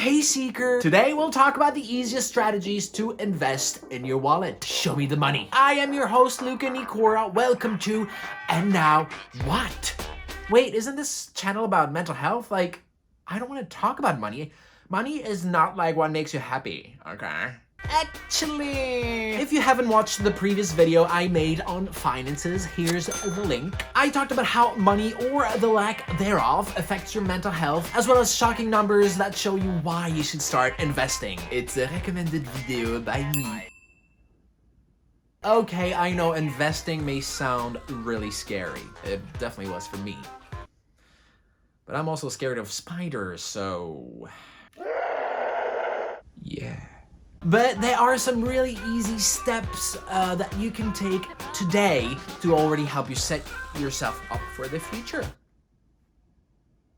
Hey Seeker! Today we'll talk about the easiest strategies to invest in your wallet. Show me the money. I am your host, Luca Nicora. Welcome to And Now What? Wait, isn't this channel about mental health? Like, I don't want to talk about money. Money is not like what makes you happy, okay? Actually, if you haven't watched the previous video I made on finances, here's the link. I talked about how money, or the lack thereof, affects your mental health, as well as shocking numbers that show you why you should start investing. It's a recommended video by me. Okay, I know investing may sound really scary. It definitely was for me. But I'm also scared of spiders, so... yeah. But there are some really easy steps that you can take today to already help you set yourself up for the future.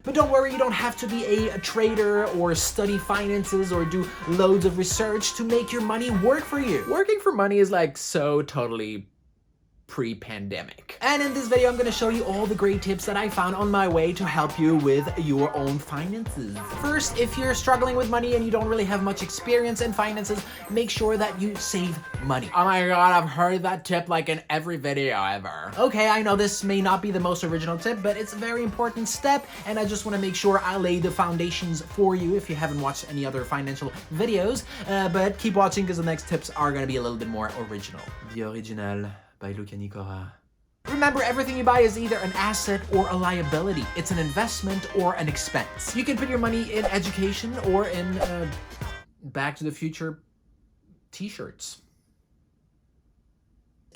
But don't worry, you don't have to be a trader or study finances or do loads of research to make your money work for you. Working for money is like so totally pre-pandemic. And in this video, I'm gonna show you all the great tips that I found on my way to help you with your own finances. First, if you're struggling with money and you don't really have much experience in finances, make sure that you save money. Oh my god, I've heard that tip like in every video ever. Okay, I know this may not be the most original tip, but it's a very important step, and I just want to make sure I lay the foundations for you if you haven't watched any other financial videos. But keep watching because the next tips are gonna be a little bit more original. The original by Luca Nicora. Remember, everything you buy is either an asset or a liability. It's an investment or an expense. You can put your money in education or in Back to the Future t-shirts.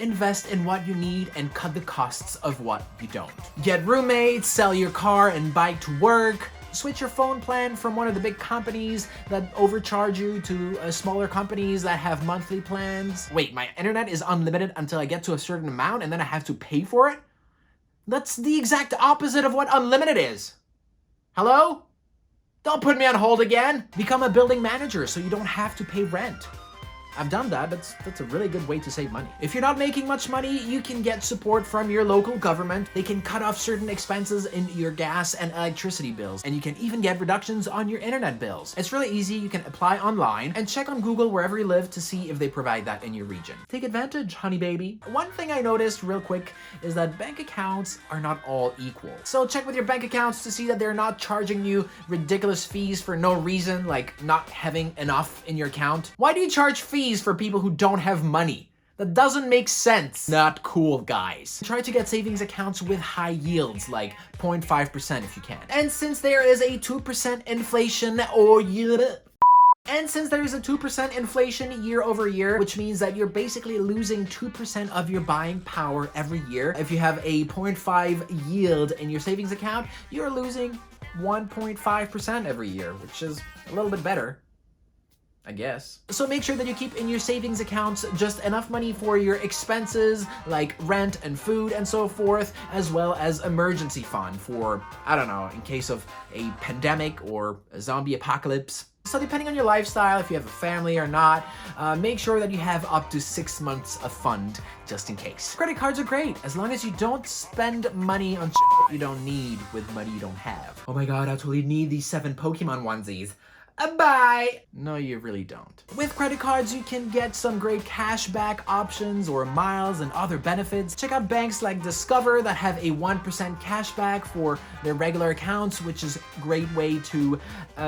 Invest in what you need and cut the costs of what you don't. Get roommates, sell your car and bike to work. Switch your phone plan from one of the big companies that overcharge you to smaller companies that have monthly plans. Wait, my internet is unlimited until I get to a certain amount and then I have to pay for it? That's the exact opposite of what unlimited is. Hello? Don't put me on hold again. Become a building manager so you don't have to pay rent. I've done that. That's a really good way to save money. If you're not making much money, you can get support from your local government. They can cut off certain expenses in your gas and electricity bills, and you can even get reductions on your internet bills. It's really easy. You can apply online and check on Google wherever you live to see if they provide that in your region. Take advantage, honey baby. One thing I noticed real quick is that bank accounts are not all equal. So check with your bank accounts to see that they're not charging you ridiculous fees for no reason, like not having enough in your account. Why do you charge fees for people who don't have money? That doesn't make sense. Not cool, guys. Try to get savings accounts with high yields, like 0.5% if you can. And since there is a 2% inflation year over year, which means that you're basically losing 2% of your buying power every year. If you have a 0.5 yield in your savings account, you're losing 1.5% every year, which is a little bit better, I guess. So make sure that you keep in your savings accounts just enough money for your expenses like rent and food and so forth, as well as emergency fund for, I don't know, in case of a pandemic or a zombie apocalypse. So depending on your lifestyle, if you have a family or not, make sure that you have up to 6 months of fund just in case. Credit cards are great as long as you don't spend money on shit you don't need with money you don't have. Oh my god, I totally need these 7 Pokemon onesies. Bye! No, you really don't. With credit cards, you can get some great cashback options or miles and other benefits. Check out banks like Discover that have a 1% cashback for their regular accounts, which is a great way to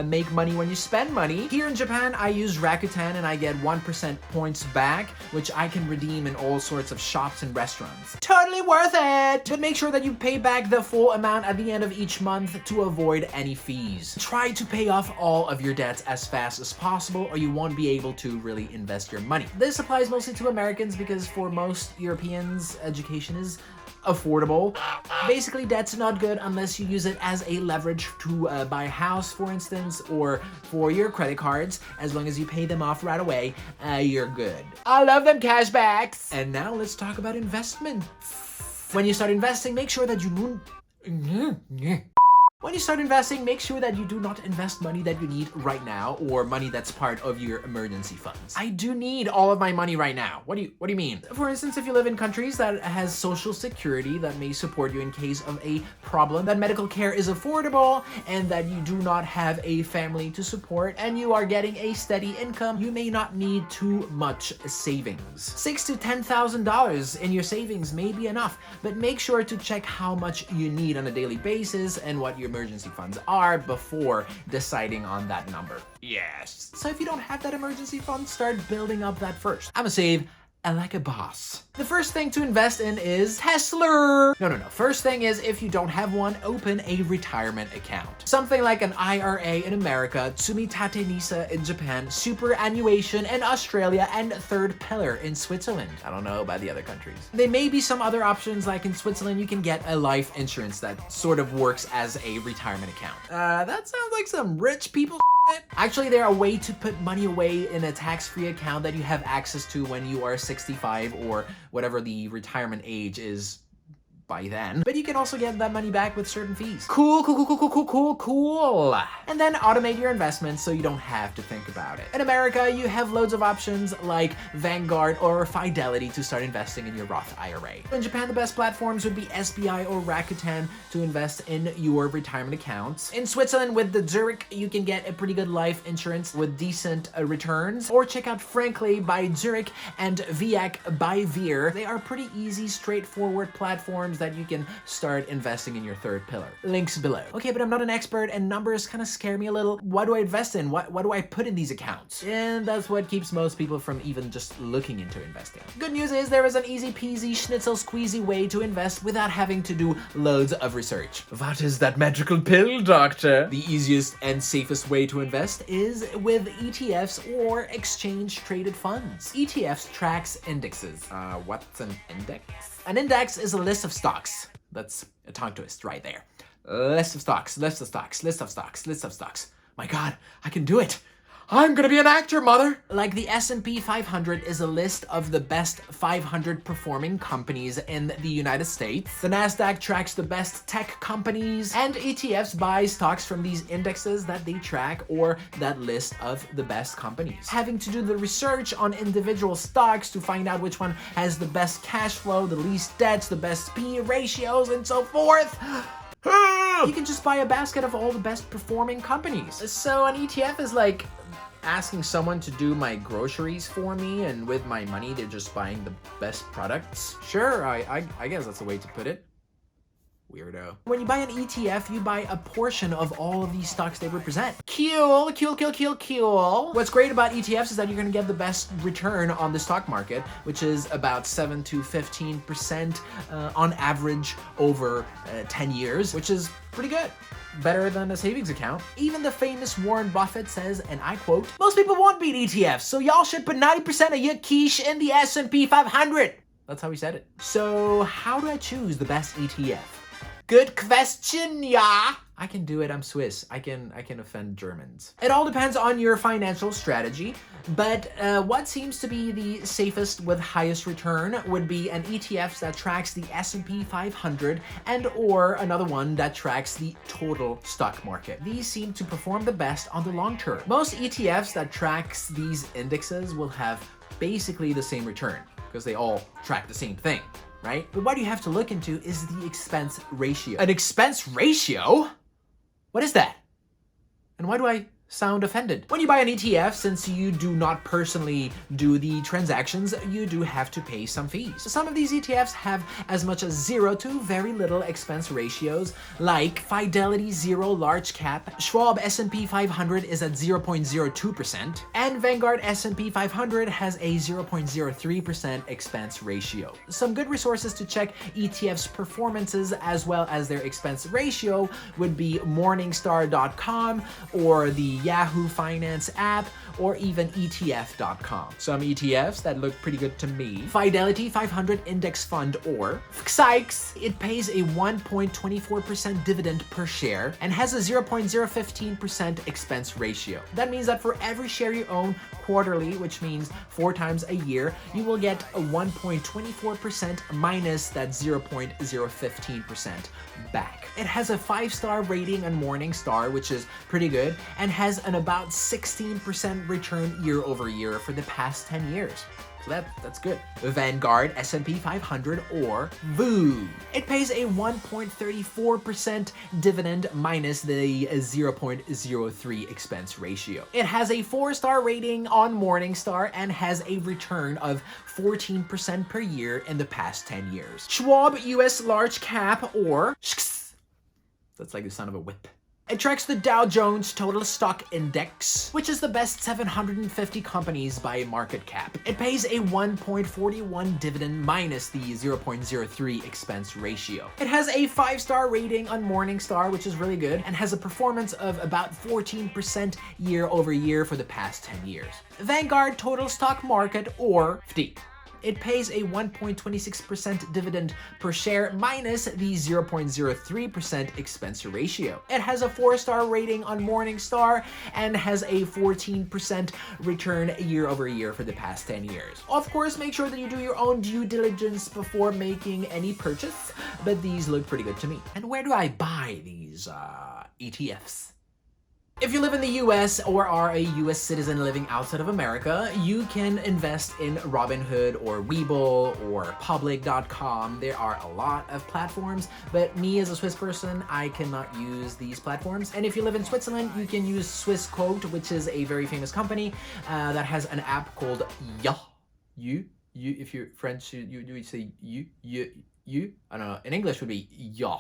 make money when you spend money. Here in Japan, I use Rakuten and I get 1% points back, which I can redeem in all sorts of shops and restaurants. Totally worth it! But make sure that you pay back the full amount at the end of each month to avoid any fees. Try to pay off all of your debts as fast as possible or you won't be able to really invest your money. This applies mostly to Americans because for most Europeans, education is affordable. Basically, debt's not good unless you use it as a leverage to buy a house, for instance, or for your credit cards. As long as you pay them off right away, you're good. I love them cashbacks! And now let's talk about investment. When you start investing, make sure that you When you start investing, make sure that you do not invest money that you need right now or money that's part of your emergency funds. I do need all of my money right now. What do you mean? For instance, if you live in countries that has social security that may support you in case of a problem, that medical care is affordable, and that you do not have a family to support, and you are getting a steady income, you may not need too much savings. $6,000 to $10,000 in your savings may be enough, but make sure to check how much you need on a daily basis and what your emergency funds are before deciding on that number. Yes. So if you don't have that emergency fund, start building up that first. I'ma save like a boss. The first thing to invest in is Tesla. No. First thing is, if you don't have one, open a retirement account. Something like an IRA in America, Tsumitate NISA in Japan, superannuation in Australia, and third pillar in Switzerland. I don't know about the other countries. There may be some other options, like in Switzerland, you can get a life insurance that sort of works as a retirement account. That sounds like some rich people. Actually, there are a way to put money away in a tax-free account that you have access to when you are 65 or whatever the retirement age is by then. But you can also get that money back with certain fees. Cool. And then automate your investments so you don't have to think about it. In America, you have loads of options like Vanguard or Fidelity to start investing in your Roth IRA. In Japan, the best platforms would be SBI or Rakuten to invest in your retirement accounts. In Switzerland, with the Zurich, you can get a pretty good life insurance with decent returns. Or check out Frankly by Zurich and Viac by Veer. They are pretty easy, straightforward platforms that you can start investing in your third pillar. Links below. Okay, but I'm not an expert and numbers kind of scare me a little. What do I invest in? What do I put in these accounts? And that's what keeps most people from even just looking into investing. Good news is there is an easy peasy schnitzel squeezy way to invest without having to do loads of research. What is that magical pill, doctor? The easiest and safest way to invest is with ETFs or exchange traded funds. ETFs tracks indexes. What's an index? An index is a list of stocks. That's a tongue twist right there. List of stocks. My God, I can do it. I'm gonna be an actor, mother! Like the S&P 500 is a list of the best 500 performing companies in the United States. The NASDAQ tracks the best tech companies, and ETFs buy stocks from these indexes that they track or that list of the best companies. Having to do the research on individual stocks to find out which one has the best cash flow, the least debts, the best PE ratios, and so forth. You can just buy a basket of all the best performing companies. So an ETF is like asking someone to do my groceries for me, and with my money they're just buying the best products. Sure, I guess that's the way to put it. Weirdo. When you buy an ETF, you buy a portion of all of these stocks they represent. Cool. What's great about ETFs is that you're gonna get the best return on the stock market, which is about 7 to 15% on average over 10 years, which is pretty good. Better than a savings account. Even the famous Warren Buffett says, and I quote, "Most people won't beat ETFs, so y'all should put 90% of your quiche in the S&P 500. That's how he said it. So how do I choose the best ETF? Good question, yeah. I can do it, I'm Swiss. I can offend Germans. It all depends on your financial strategy, but what seems to be the safest with highest return would be an ETF that tracks the S&P 500 and or another one that tracks the total stock market. These seem to perform the best on the long term. Most ETFs that tracks these indexes will have basically the same return because they all track the same thing. Right? But what you have to look into is the expense ratio. An expense ratio? What is that? And why do I sound offended? When you buy an ETF, since you do not personally do the transactions, you do have to pay some fees. So some of these ETFs have as much as 0 to very little expense ratios, like Fidelity Zero Large Cap, Schwab S&P 500 is at 0.02%, and Vanguard S&P 500 has a 0.03% expense ratio. Some good resources to check ETFs' performances as well as their expense ratio would be morningstar.com or the Yahoo Finance app, or even ETF.com. Some ETFs that look pretty good to me. Fidelity 500 Index Fund, or Psychs. It pays a 1.24% dividend per share and has a 0.015% expense ratio. That means that for every share you own quarterly, which means 4 times a year, you will get a 1.24% minus that 0.015% back. It has a 5-star rating on Morningstar, which is pretty good, and has an about 16% return year over year for the past 10 years. So that's good. Vanguard S&P 500, or VOO. It pays a 1.34% dividend minus the 0.03 expense ratio. It has a 4-star rating on Morningstar and has a return of 14% per year in the past 10 years. Schwab US Large Cap, or SHKS. That's like the sound of a whip. It tracks the Dow Jones Total Stock Index, which is the best 750 companies by market cap. It pays a 1.41 dividend minus the 0.03 expense ratio. It has a 5-star rating on Morningstar, which is really good, and has a performance of about 14% year over year for the past 10 years. Vanguard Total Stock Market, or FT. It pays a 1.26% dividend per share minus the 0.03% expense ratio. It has a 4-star rating on Morningstar and has a 14% return year over year for the past 10 years. Of course, make sure that you do your own due diligence before making any purchase, but these look pretty good to me. And where do I buy these ETFs? If you live in the US or are a US citizen living outside of America, you can invest in Robinhood or Webull or public.com. There are a lot of platforms, but me as a Swiss person, I cannot use these platforms. And if you live in Switzerland, you can use Swissquote, which is a very famous company that has an app called if you're French, you say you. I don't know. In English would be yeah.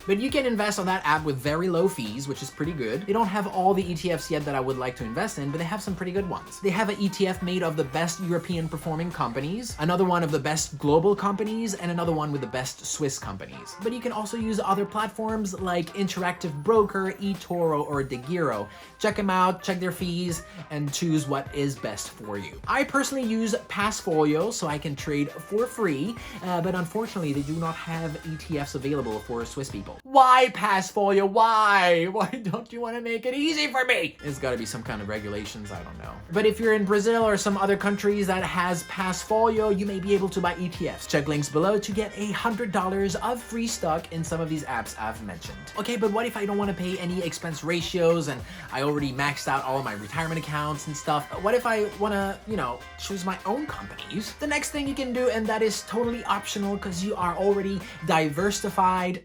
But you can invest on that app with very low fees, which is pretty good. They don't have all the ETFs yet that I would like to invest in, but they have some pretty good ones. They have an ETF made of the best European performing companies, another one of the best global companies, and another one with the best Swiss companies. But you can also use other platforms like Interactive Broker, eToro, or DeGiro. Check them out, check their fees, and choose what is best for you. I personally use Passfolio so I can trade for free, but unfortunately they do not have ETFs available for Swiss people. Why Passfolio? Why? Why don't you want to make it easy for me? There's got to be some kind of regulations, I don't know. But if you're in Brazil or some other countries that has Passfolio, you may be able to buy ETFs. Check links below to get $100 of free stock in some of these apps I've mentioned. Okay, but what if I don't want to pay any expense ratios and I already maxed out all of my retirement accounts and stuff? What if I want to, choose my own companies? The next thing you can do, and that is totally optional because you are already diversified.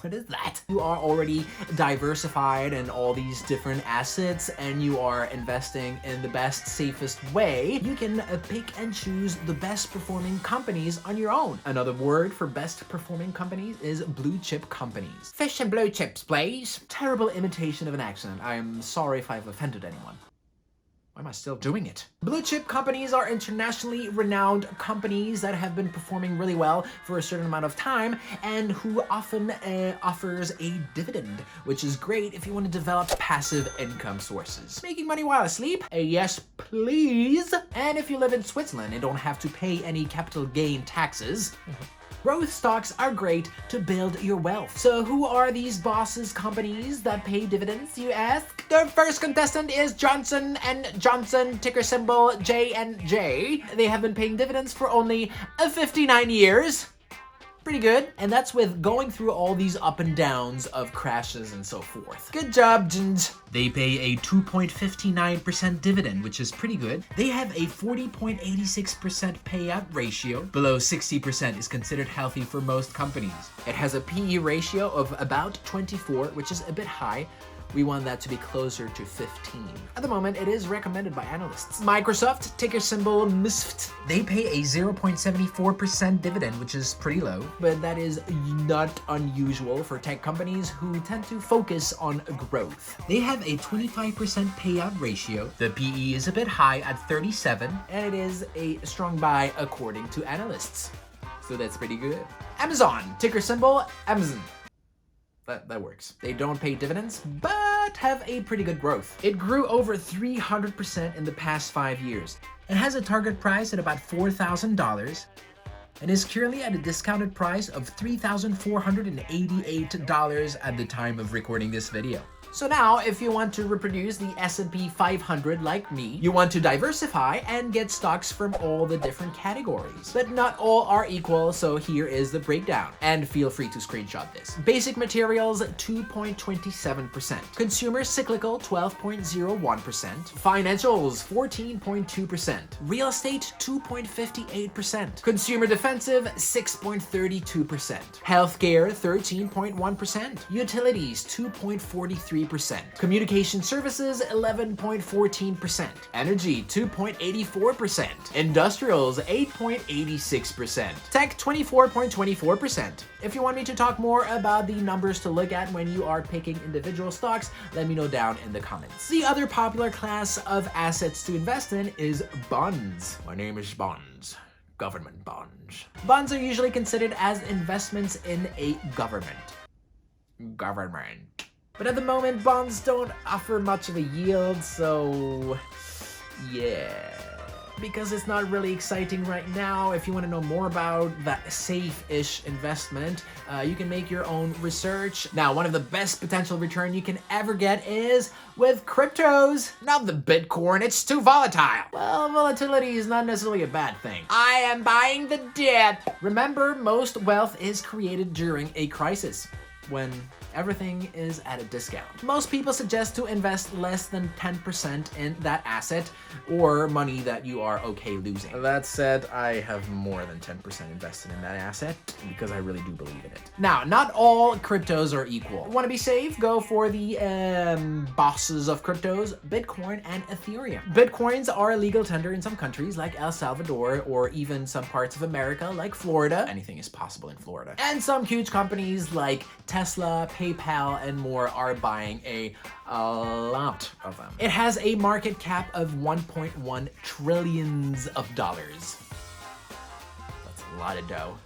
What is that? You are already diversified in all these different assets and you are investing in the best, safest way. You can pick and choose the best performing companies on your own. Another word for best performing companies is blue chip companies. Fish and blue chips, please. Terrible imitation of an accent. I'm sorry if I've offended anyone. Why am I still doing it? Blue chip companies are internationally renowned companies that have been performing really well for a certain amount of time and who often offers a dividend, which is great if you want to develop passive income sources. Making money while asleep? Yes, please. And if you live in Switzerland and don't have to pay any capital gain taxes, growth stocks are great to build your wealth. So who are these bosses companies that pay dividends, you ask? The first contestant is Johnson & Johnson, ticker symbol J&J. They have been paying dividends for only 59 years. Pretty good. And that's with going through all these up and downs of crashes and so forth. Good job, Jins. They pay a 2.59% dividend, which is pretty good. They have a 40.86% payout ratio. Below 60% is considered healthy for most companies. It has a PE ratio of about 24, which is a bit high. We want that to be closer to 15. At the moment, it is recommended by analysts. Microsoft, ticker symbol MISFT. They pay a 0.74% dividend, which is pretty low, but that is not unusual for tech companies who tend to focus on growth. They have a 25% payout ratio. The PE is a bit high at 37, and it is a strong buy according to analysts. So that's pretty good. Amazon, ticker symbol Amazon. That works. They don't pay dividends, but have a pretty good growth. It grew over 300% in the past 5 years. It has a target price at about $4,000 and is currently at a discounted price of $3,488 at the time of recording this video. So now, if you want to reproduce the S&P 500 like me, you want to diversify and get stocks from all the different categories. But not all are equal, so here is the breakdown. And feel free to screenshot this. Basic materials, 2.27%. Consumer cyclical, 12.01%. Financials, 14.2%. Real estate, 2.58%. Consumer defensive, 6.32%. Healthcare, 13.1%. Utilities, 2.43%. Communication services, 11.14%. Energy, 2.84%. Industrials, 8.86%. Tech, 24.24%. If you want me to talk more about the numbers to look at when you are picking individual stocks, let me know down in the comments. The other popular class of assets to invest in is bonds. My name is Bonds. Government bonds. Bonds are usually considered as investments in a government. But at the moment, bonds don't offer much of a yield, so yeah. Because it's not really exciting right now, if you want to know more about that safe-ish investment, you can make your own research. Now, one of the best potential return you can ever get is with cryptos. Not the Bitcoin, it's too volatile. Well, volatility is not necessarily a bad thing. I am buying the dip. Remember, most wealth is created during a crisis, when everything is at a discount. Most people suggest to invest less than 10% in that asset or money that you are okay losing. That said, I have more than 10% invested in that asset because I really do believe in it. Now, not all cryptos are equal. Want to be safe? Go for the bosses of cryptos, Bitcoin and Ethereum. Bitcoins are a legal tender in some countries like El Salvador or even some parts of America like Florida. Anything is possible in Florida. And some huge companies like Tesla, PayPal, and more are buying a lot of them. It has a market cap of 1.1 trillions of dollars. That's a lot of dough.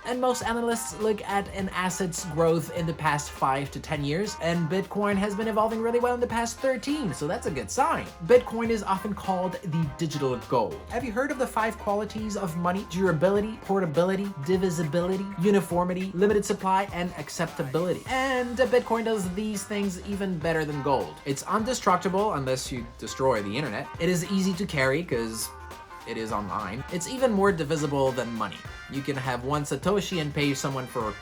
And most analysts look at an asset's growth in the past 5 to 10 years, and Bitcoin has been evolving really well in the past 13, so that's a good sign. Bitcoin is often called the digital gold. Have you heard of the 5 qualities of money? Durability, portability, divisibility, uniformity, limited supply, and acceptability. And Bitcoin does these things even better than gold. It's indestructible unless you destroy the internet. It is easy to carry because it is online. It's even more divisible than money. You can have 1 Satoshi and pay someone for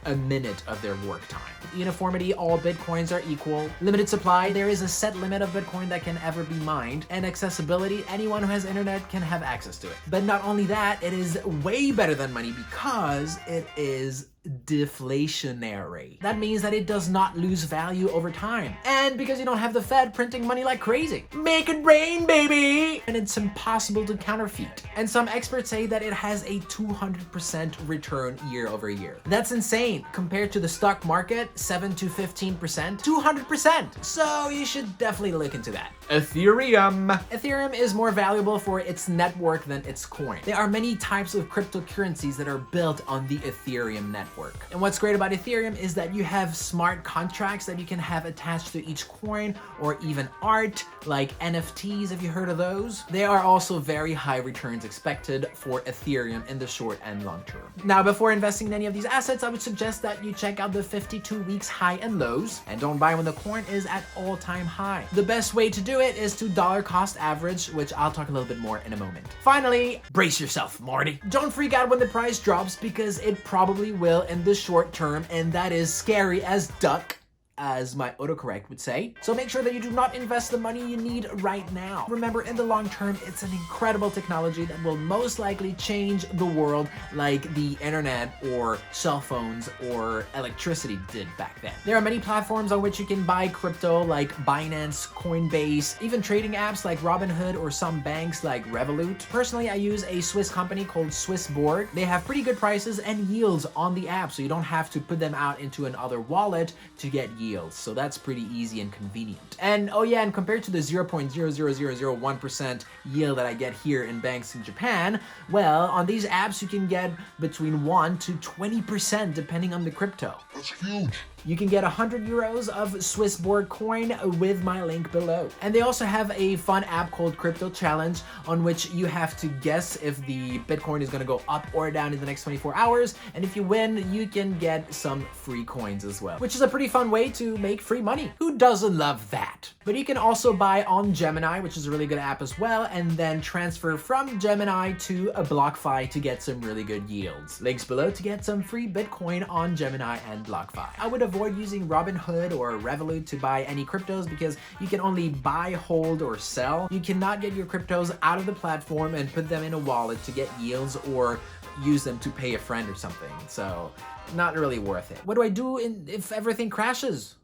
a minute of their work time. Uniformity, all Bitcoins are equal. Limited supply, there is a set limit of Bitcoin that can ever be mined. And accessibility, anyone who has internet can have access to it. But not only that, it is way better than money because it is deflationary. That means that it does not lose value over time. And because you don't have the Fed printing money like crazy. Make it rain, baby! And it's impossible to counterfeit. And some experts say that it has a 200% return year over year. That's insane. Compared to the stock market, 7 to 15%, 200%. So you should definitely look into that. Ethereum. Ethereum is more valuable for its network than its coin. There are many types of cryptocurrencies that are built on the Ethereum network. And what's great about Ethereum is that you have smart contracts that you can have attached to each coin or even art, like NFTs. Have you heard of those? There are also very high returns expected for Ethereum in the short and long term. Now, before investing in any of these assets, I would suggest that you check out the 52 weeks high and lows and don't buy when the coin is at all-time high. The best way to do it is to dollar cost average, which I'll talk a little bit more in a moment. Finally, brace yourself, Marty. Don't freak out when the price drops because it probably will in the short term, and that is scary as duck, as my autocorrect would say. So make sure that you do not invest the money you need right now. Remember, in the long term, it's an incredible technology that will most likely change the world like the internet or cell phones or electricity did back then. There are many platforms on which you can buy crypto like Binance, Coinbase, even trading apps like Robinhood or some banks like Revolut. Personally, I use a Swiss company called Swissborg. They have pretty good prices and yields on the app, so you don't have to put them out into another wallet to get yield. yields. So that's pretty easy and convenient. And oh yeah, and compared to the 0.00001% yield that I get here in banks in Japan, well, on these apps you can get between 1 to 20% depending on the crypto. That's huge. You can get 100 euros of Swissborg coin with my link below. And they also have a fun app called Crypto Challenge, on which you have to guess if the Bitcoin is gonna go up or down in the next 24 hours. And if you win, you can get some free coins as well, which is a pretty fun way to make free money. Who doesn't love that? But you can also buy on Gemini, which is a really good app as well, and then transfer from Gemini to a BlockFi to get some really good yields. Links below to get some free Bitcoin on Gemini and BlockFi. I would avoid using Robinhood or Revolut to buy any cryptos because you can only buy, hold, or sell. You cannot get your cryptos out of the platform and put them in a wallet to get yields or use them to pay a friend or something. So not really worth it. What do I do if everything crashes?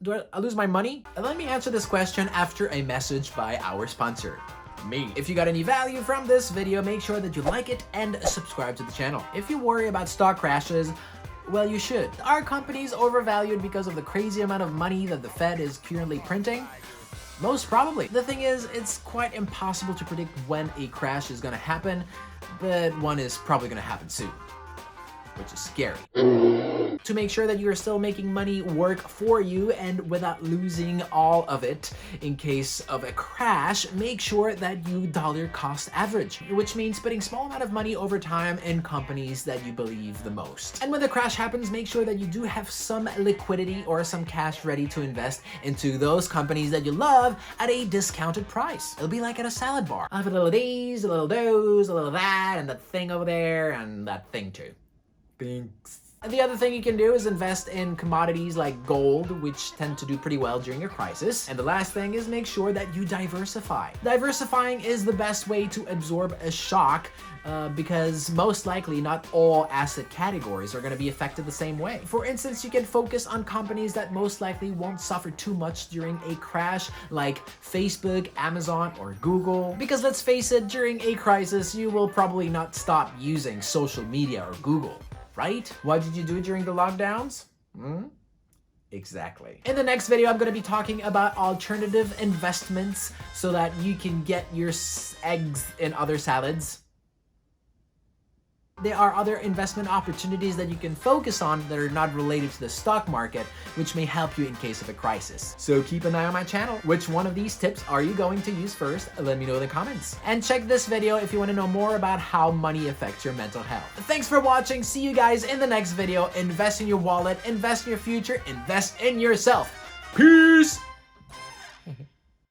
Do I lose my money? Let me answer this question after a message by our sponsor, me. If you got any value from this video, make sure that you like it and subscribe to the channel. If you worry about stock crashes, well, you should. Are companies overvalued because of the crazy amount of money that the Fed is currently printing? Most probably. The thing is, it's quite impossible to predict when a crash is gonna happen, but one is probably gonna happen soon, which is scary. To make sure that you're still making money work for you and without losing all of it in case of a crash, make sure that you dollar cost average, which means putting small amount of money over time in companies that you believe the most. And when the crash happens, make sure that you do have some liquidity or some cash ready to invest into those companies that you love at a discounted price. It'll be like at a salad bar. I'll have a little of these, a little of those, a little of that, and that thing over there, and that thing too. Thanks. The other thing you can do is invest in commodities like gold, which tend to do pretty well during a crisis. And the last thing is make sure that you diversify. Diversifying is the best way to absorb a shock because most likely not all asset categories are going to be affected the same way. For instance, you can focus on companies that most likely won't suffer too much during a crash, like Facebook, Amazon, or Google. Because let's face it, during a crisis, you will probably not stop using social media or Google. Right? What did you do during the lockdowns? Exactly. In the next video, I'm going to be talking about alternative investments so that you can get your eggs in other salads. There are other investment opportunities that you can focus on that are not related to the stock market, which may help you in case of a crisis. So keep an eye on my channel. Which one of these tips are you going to use first? Let me know in the comments. And check this video if you want to know more about how money affects your mental health. Thanks for watching. See you guys in the next video. Invest in your wallet, invest in your future, invest in yourself. Peace!